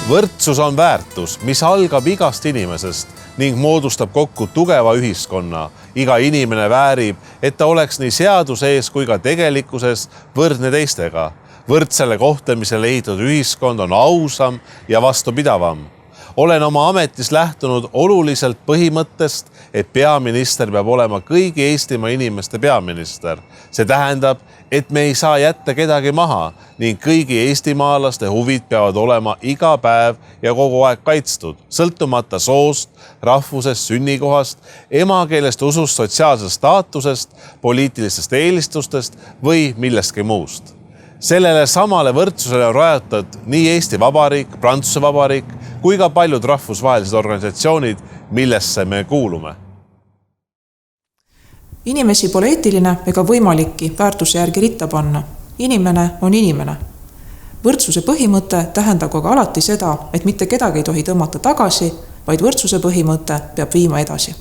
Võrdsus on väärtus, mis algab igast inimesest ning moodustab kokku tugeva ühiskonna. Iga inimene väärib, et ta oleks nii seaduse ees kui ka tegelikkuses võrdne teistega. Võrdsele kohtlemisele ehitatud ühiskond on ausam ja vastupidavam. Olen oma ametis lähtunud oluliselt põhimõttest, et peaminister peab olema kõigi Eestimaa inimeste peaminister. See tähendab, et me ei saa jätta kedagi maha ning kõigi eestimaalaste huvid peavad olema iga päev ja kogu aeg kaitstud, sõltumata soost, rahvusest, sünnikohast, emakeelest, usust, sotsiaalsest staatusest, poliitilistest eelistustest või millestki muust. Sellele samale võrdsusele on rajatud nii Eesti Vabariik, Prantsuse Vabariik kui ka paljud rahvusvahelised organisatsioonid, millesse me kuulume. Inimesi pole eetiline ega võimalikki väärtuse järgi ritta panna. Inimene on inimene. Võrdsuse põhimõte tähendab aga alati seda, et mitte kedagi ei tohi tõmmata tagasi, vaid võrdsuse põhimõte peab viima edasi.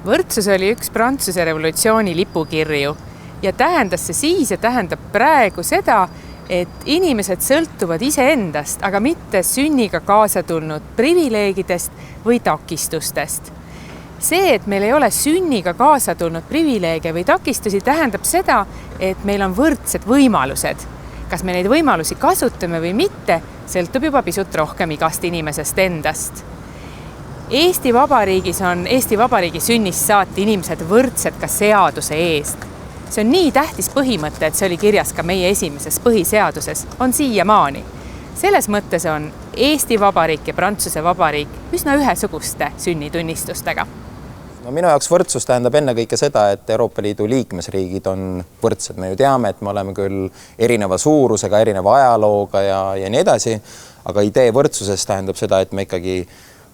Võrdsus oli üks Prantsuse revolutsiooni lipukirju ja tähendas see siis ja tähendab praegu seda, et inimesed sõltuvad iseendast, aga mitte sünniga kaasa tulnud privileegidest või takistustest. See, et meil ei ole sünniga kaasa tulnud privileege või takistusi, tähendab seda, et meil on võrdsed võimalused. Kas me neid võimalusi kasutame või mitte, sõltub juba pisut rohkem igast inimesest endast. Eesti Vabariigis on Eesti Vabariigi sünnist saati inimesed võrdsed ka seaduse eest. See on nii tähtis põhimõte, et see oli kirjas ka meie esimeses põhiseaduses, on siiamaani. Selles mõttes on Eesti Vabariik ja Prantsuse Vabariik üsna ühesuguste sünnitunnistustega. No minu jaoks võrdsus tähendab ennekõike seda, et Euroopa Liidu liikmesriigid on võrdsed. Me ju teame, et me oleme küll erineva suurusega, erineva ajalooga ja nii edasi, aga idee võrdsusest tähendab seda, et me ikkagi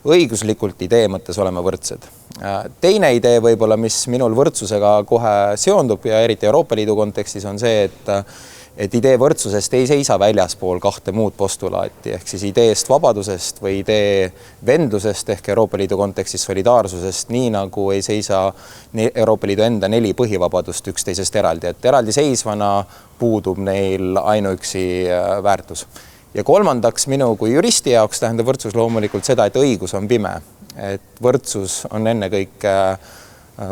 õiguslikult idee mõttes oleme võrdsed. Teine idee võib-olla, mis minul võrdsusega kohe seondub ja eriti Euroopa Liidu kontekstis on see, et idee võrdsusest ei seisa väljaspool kahte muud postulaati, ehk siis ideest vabadusest või idee vendlusest ehk Euroopa Liidu kontekstis solidaarsusest, nii nagu ei seisa Euroopa Liidu enda 4 põhivabadust üksteisest eraldi, et eraldi seisvana puudub neil ainuüksi väärtus. Ja kolmandaks minu kui juristi jaoks tähendab võrdsus loomulikult seda, et õigus on pime. Et võrdsus on ennekõike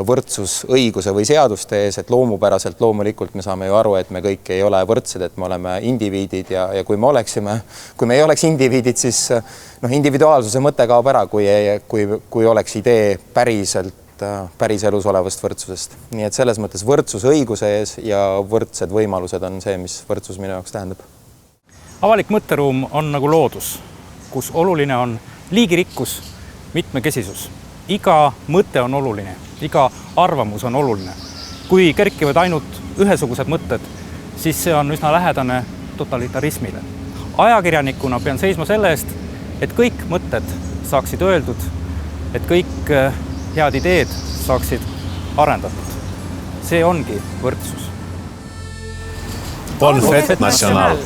võrdsus õiguse või seaduste ees, et loomupäraselt loomulikult me saame ju aru, et me kõik ei ole võrdsed, et me oleme indiviidid ja kui me ei oleks indiviidid, siis individuaalsuse mõte kaob ära, kui oleks idee päris elus olevast võrdsusest. Nii et selles mõttes võrdsus õiguse ees ja võrdsed võimalused on see, mis võrdsus minu jaoks tähendab. Avalik mõtteruum on nagu loodus, kus oluline on liigirikkus, mitmekesisus. Iga mõte on oluline, iga arvamus on oluline. Kui kerkivad ainult ühesugused mõtted, siis see on üsna lähedane totalitarismile. Ajakirjanikuna pean seisma selle eest, et kõik mõtted saaksid öeldud, et kõik head ideed saaksid arendatud. See ongi võrdsus. Bon fête national!